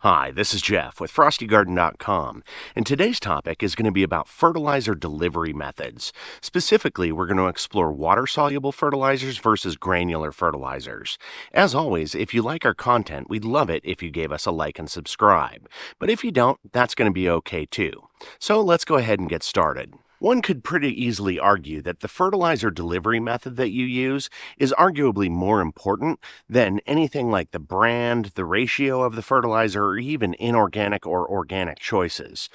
Hi, this is Jeff with FrostyGarden.com, and today's topic is going to be about fertilizer delivery methods. Specifically, we're going to explore water-soluble fertilizers versus granular fertilizers. As always, if you like our content, we'd love it if you gave us a like and subscribe. But if you don't, that's going to be okay too. So let's go ahead and get started. One could pretty easily argue that the fertilizer delivery method that you use is arguably more important than anything like the brand, the ratio of the fertilizer, or even inorganic or organic choices.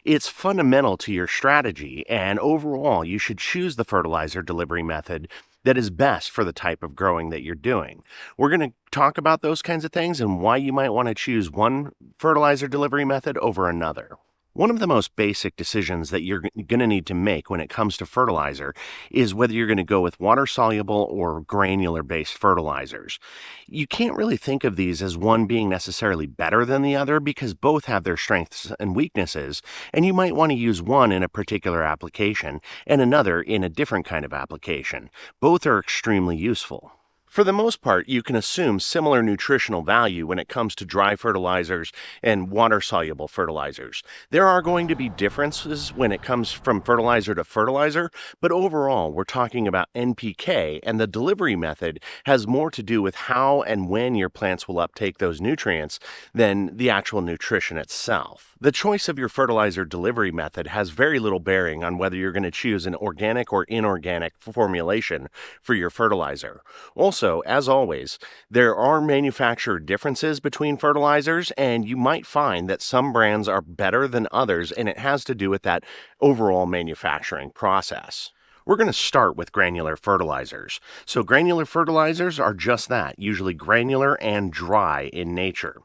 It's fundamental to your strategy, and overall, you should choose the fertilizer delivery method that is best for the type of growing that you're doing. We're going to talk about those kinds of things and why you might want to choose one fertilizer delivery method over another. One of the most basic decisions that you're going to need to make when it comes to fertilizer is whether you're going to go with water-soluble or granular-based fertilizers. You can't really think of these as one being necessarily better than the other because both have their strengths and weaknesses, and you might want to use one in a particular application and another in a different kind of application. Both are extremely useful. For the most part, you can assume similar nutritional value when it comes to dry fertilizers and water-soluble fertilizers. There are going to be differences when it comes from fertilizer to fertilizer, but overall, we're talking about NPK, and the delivery method has more to do with how and when your plants will uptake those nutrients than the actual nutrition itself. The choice of your fertilizer delivery method has very little bearing on whether you're going to choose an organic or inorganic formulation for your fertilizer. Also, as always, there are manufacturer differences between fertilizers, and you might find that some brands are better than others, and it has to do with that overall manufacturing process. We're going to start with granular fertilizers. So granular fertilizers are just that, usually granular and dry in nature.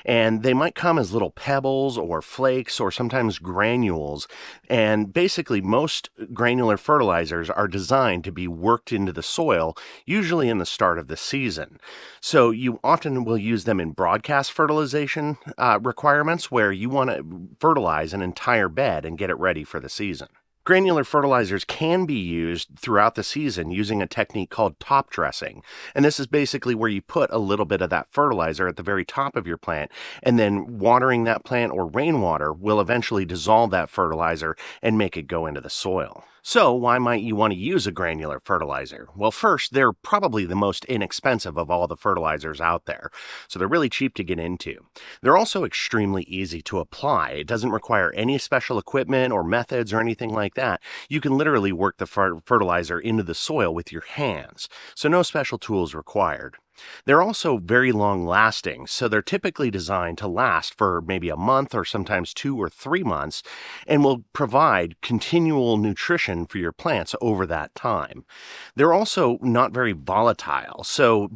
And they might come as little pebbles or flakes or sometimes granules. And basically, most granular fertilizers are designed to be worked into the soil, usually in the start of the season. So you often will use them in broadcast fertilization requirements where you want to fertilize an entire bed and get it ready for the season. Granular fertilizers can be used throughout the season using a technique called top dressing. And this is basically where you put a little bit of that fertilizer at the very top of your plant, and then watering that plant or rainwater will eventually dissolve that fertilizer and make it go into the soil. So why might you want to use a granular fertilizer? Well, first, they're probably the most inexpensive of all the fertilizers out there, so they're really cheap to get into. They're also extremely easy to apply. It doesn't require any special equipment or methods or anything like that. You can literally work the fertilizer into the soil with your hands, so no special tools required. They're also very long lasting, so they're typically designed to last for maybe a month or sometimes 2 or 3 months and will provide continual nutrition for your plants over that time. They're also not very volatile, so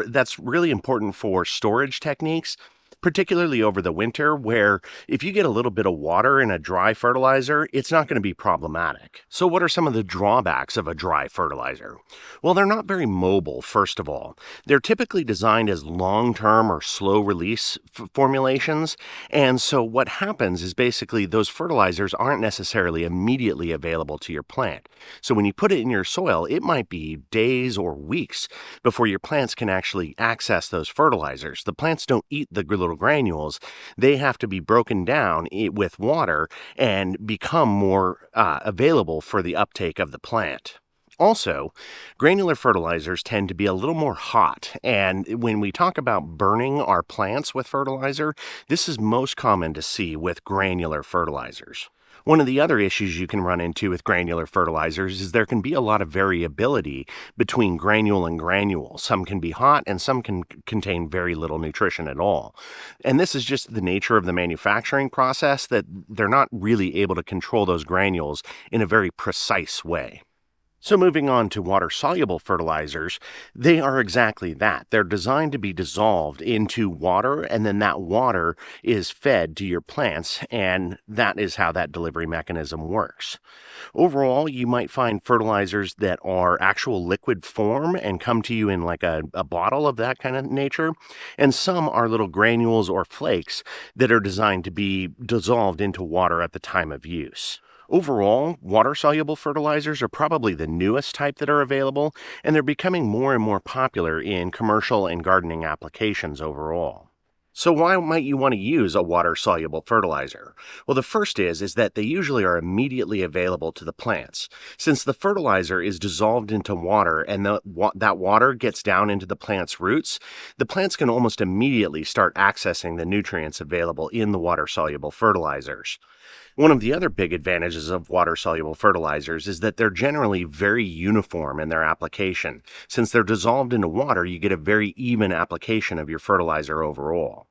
that's really important for storage techniques, particularly over the winter, where if you get a little bit of water in a dry fertilizer, it's not going to be problematic. So what are some of the drawbacks of a dry fertilizer? Well, they're not very mobile, first of all. They're typically designed as long-term or slow-release formulations, and so what happens is basically those fertilizers aren't necessarily immediately available to your plant. So when you put it in your soil, it might be days or weeks before your plants can actually access those fertilizers. The plants don't eat the little granules. They have to be broken down with water and become more available for the uptake of the plant. Also, granular fertilizers tend to be a little more hot, and when we talk about burning our plants with fertilizer, this is most common to see with granular fertilizers. One of the other issues you can run into with granular fertilizers is there can be a lot of variability between granule and granule. Some can be hot and some can contain very little nutrition at all. And this is just the nature of the manufacturing process, that they're not really able to control those granules in a very precise way. So moving on to water-soluble fertilizers, they are exactly that. They're designed to be dissolved into water, and then that water is fed to your plants, and that is how that delivery mechanism works. Overall, you might find fertilizers that are actual liquid form and come to you in like a bottle of that kind of nature, and some are little granules or flakes that are designed to be dissolved into water at the time of use. Overall, water-soluble fertilizers are probably the newest type that are available, and they're becoming more and more popular in commercial and gardening applications overall. So why might you want to use a water-soluble fertilizer? Well, the first is that they usually are immediately available to the plants. Since the fertilizer is dissolved into water and that water gets down into the plant's roots, the plants can almost immediately start accessing the nutrients available in the water-soluble fertilizers. One of the other big advantages of water-soluble fertilizers is that they're generally very uniform in their application. Since they're dissolved into water, you get a very even application of your fertilizer overall.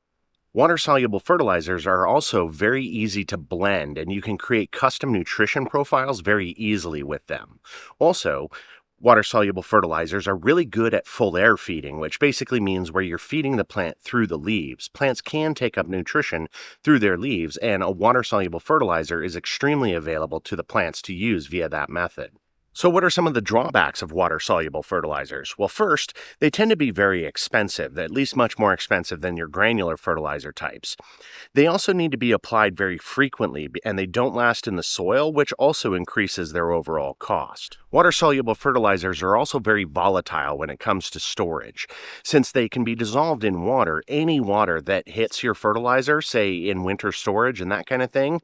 Water-soluble fertilizers are also very easy to blend, and you can create custom nutrition profiles very easily with them. Also, water-soluble fertilizers are really good at flair feeding, which basically means where you're feeding the plant through the leaves. Plants can take up nutrition through their leaves, and a water-soluble fertilizer is extremely available to the plants to use via that method. So what are some of the drawbacks of water-soluble fertilizers? Well, first, they tend to be very expensive, at least much more expensive than your granular fertilizer types. They also need to be applied very frequently, and they don't last in the soil, which also increases their overall cost. Water-soluble fertilizers are also very volatile when it comes to storage. Since they can be dissolved in water, any water that hits your fertilizer, say in winter storage and that kind of thing,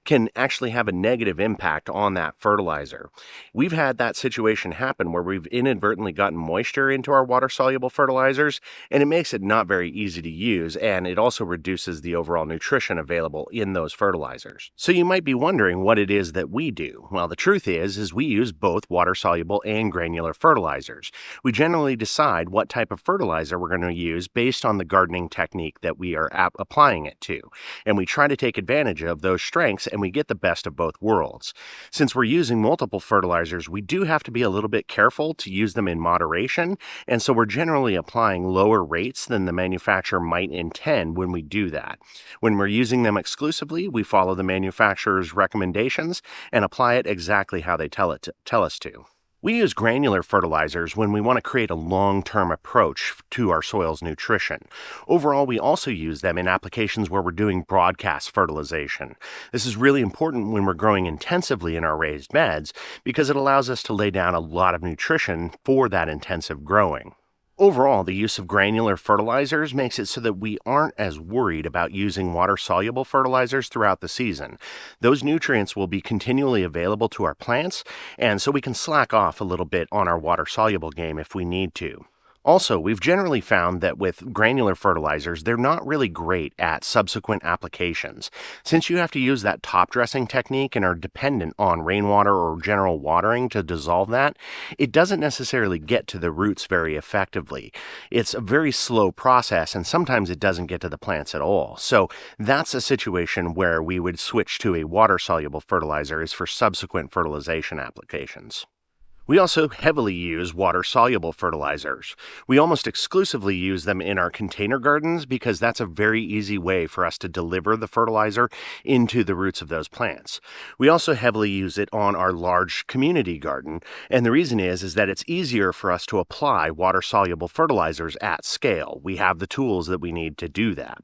can actually have a negative impact on that fertilizer. We've had that situation happen where we've inadvertently gotten moisture into our water-soluble fertilizers, and it makes it not very easy to use, and it also reduces the overall nutrition available in those fertilizers. So you might be wondering what it is that we do. Well, the truth is we use both water-soluble and granular fertilizers. We generally decide what type of fertilizer we're going to use based on the gardening technique that we are applying it to, and we try to take advantage of those strengths and we get the best of both worlds. Since we're using multiple fertilizers, we do have to be a little bit careful to use them in moderation, and so we're generally applying lower rates than the manufacturer might intend when we do that. When we're using them exclusively, we follow the manufacturer's recommendations and apply it exactly how they tell us to. We use granular fertilizers when we want to create a long-term approach to our soil's nutrition. Overall, we also use them in applications where we're doing broadcast fertilization. This is really important when we're growing intensively in our raised beds because it allows us to lay down a lot of nutrition for that intensive growing. Overall, the use of granular fertilizers makes it so that we aren't as worried about using water-soluble fertilizers throughout the season. Those nutrients will be continually available to our plants, and so we can slack off a little bit on our water-soluble game if we need to. Also, we've generally found that with granular fertilizers, they're not really great at subsequent applications. Since you have to use that top dressing technique and are dependent on rainwater or general watering to dissolve that, it doesn't necessarily get to the roots very effectively. It's a very slow process, and sometimes it doesn't get to the plants at all. So that's a situation where we would switch to a water-soluble fertilizer is for subsequent fertilization applications. We also heavily use water-soluble fertilizers. We almost exclusively use them in our container gardens because that's a very easy way for us to deliver the fertilizer into the roots of those plants. We also heavily use it on our large community garden, and the reason is that it's easier for us to apply water-soluble fertilizers at scale. We have the tools that we need to do that.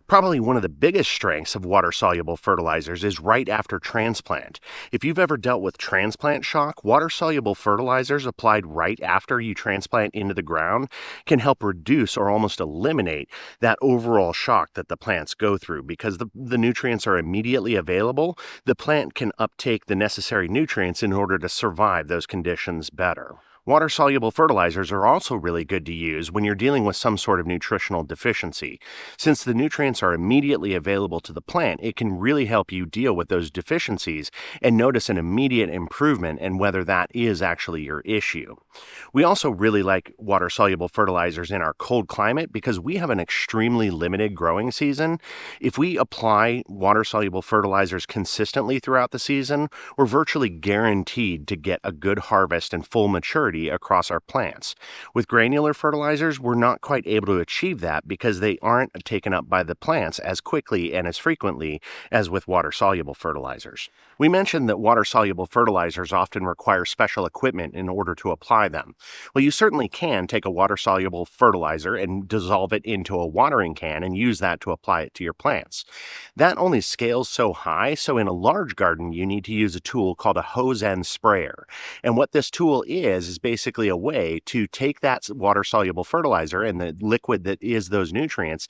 Probably one of the biggest strengths of water-soluble fertilizers is right after transplant. If you've ever dealt with transplant shock, water-soluble fertilizers applied right after you transplant into the ground can help reduce or almost eliminate that overall shock that the plants go through. Because the nutrients are immediately available, the plant can uptake the necessary nutrients in order to survive those conditions better. Water-soluble fertilizers are also really good to use when you're dealing with some sort of nutritional deficiency. Since the nutrients are immediately available to the plant, it can really help you deal with those deficiencies and notice an immediate improvement in whether that is actually your issue. We also really like water-soluble fertilizers in our cold climate because we have an extremely limited growing season. If we apply water-soluble fertilizers consistently throughout the season, we're virtually guaranteed to get a good harvest and full maturity across our plants. With granular fertilizers, we're not quite able to achieve that because they aren't taken up by the plants as quickly and as frequently as with water-soluble fertilizers. We mentioned that water-soluble fertilizers often require special equipment in order to apply them. Well, you certainly can take a water-soluble fertilizer and dissolve it into a watering can and use that to apply it to your plants. That only scales so high, so in a large garden, you need to use a tool called a hose end sprayer. And what this tool is basically a way to take that water-soluble fertilizer and the liquid that is those nutrients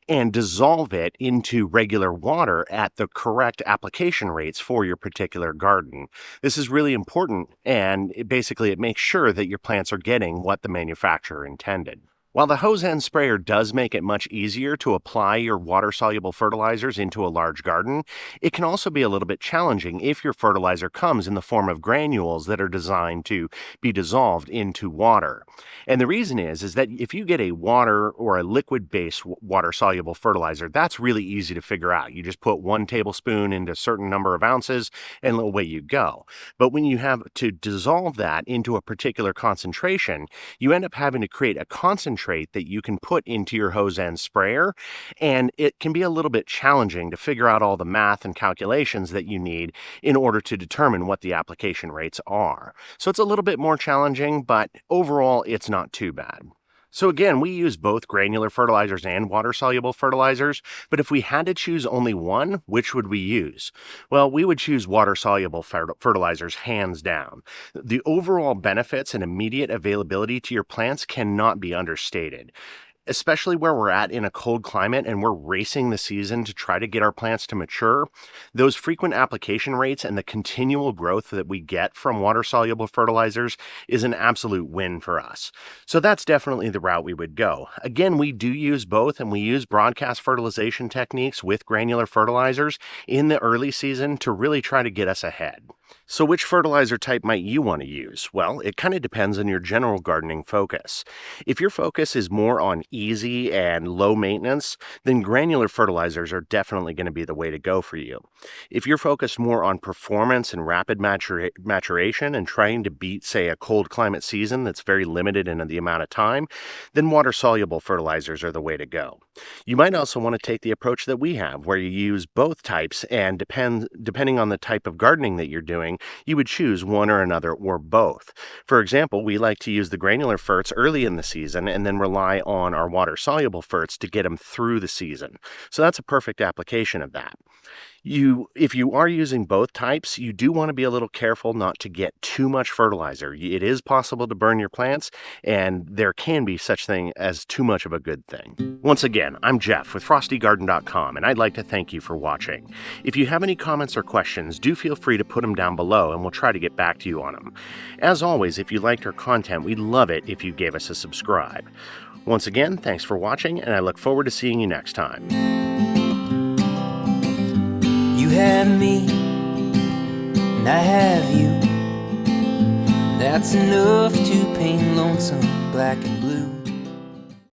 and dissolve it into regular water at the correct application rates for your particular garden. This is really important, and it makes sure that your plants are getting what the manufacturer intended. While the hose end sprayer does make it much easier to apply your water-soluble fertilizers into a large garden, it can also be a little bit challenging if your fertilizer comes in the form of granules that are designed to be dissolved into water. And the reason is that if you get a water or a liquid-based water-soluble fertilizer, that's really easy to figure out. You just put 1 tablespoon into a certain number of ounces and away you go. But when you have to dissolve that into a particular concentration, you end up having to create a concentrate that you can put into your hose end sprayer, and it can be a little bit challenging to figure out all the math and calculations that you need in order to determine what the application rates are. So it's a little bit more challenging, but overall it's not too bad. So again, we use both granular fertilizers and water-soluble fertilizers, but if we had to choose only one, which would we use? Well, we would choose water-soluble fertilizers hands down. The overall benefits and immediate availability to your plants cannot be understated. Especially where we're at in a cold climate and we're racing the season to try to get our plants to mature, those frequent application rates and the continual growth that we get from water-soluble fertilizers is an absolute win for us. So that's definitely the route we would go. Again, we do use both, and we use broadcast fertilization techniques with granular fertilizers in the early season to really try to get us ahead. So which fertilizer type might you want to use? Well, it kind of depends on your general gardening focus. If your focus is more on easy and low maintenance, then granular fertilizers are definitely going to be the way to go for you. If you're focused more on performance and rapid maturation and trying to beat, say, a cold climate season that's very limited in the amount of time, then water-soluble fertilizers are the way to go. You might also want to take the approach that we have, where you use both types, and depending on the type of gardening that you're doing, you would choose one or another or both. For example, we like to use the granular ferts early in the season and then rely on our water-soluble ferts to get them through the season. So that's a perfect application of that. If you are using both types, you do want to be a little careful not to get too much fertilizer. It is possible to burn your plants, and there can be such thing as too much of a good thing. Once again, I'm Jeff with FrostyGarden.com, and I'd like to thank you for watching. If you have any comments or questions, do feel free to put them down below, and we'll try to get back to you on them. As always, if you liked our content, we'd love it if you gave us a subscribe. Once again, thanks for watching, and I look forward to seeing you next time. You have me, and I have you. That's enough to paint lonesome black and blue.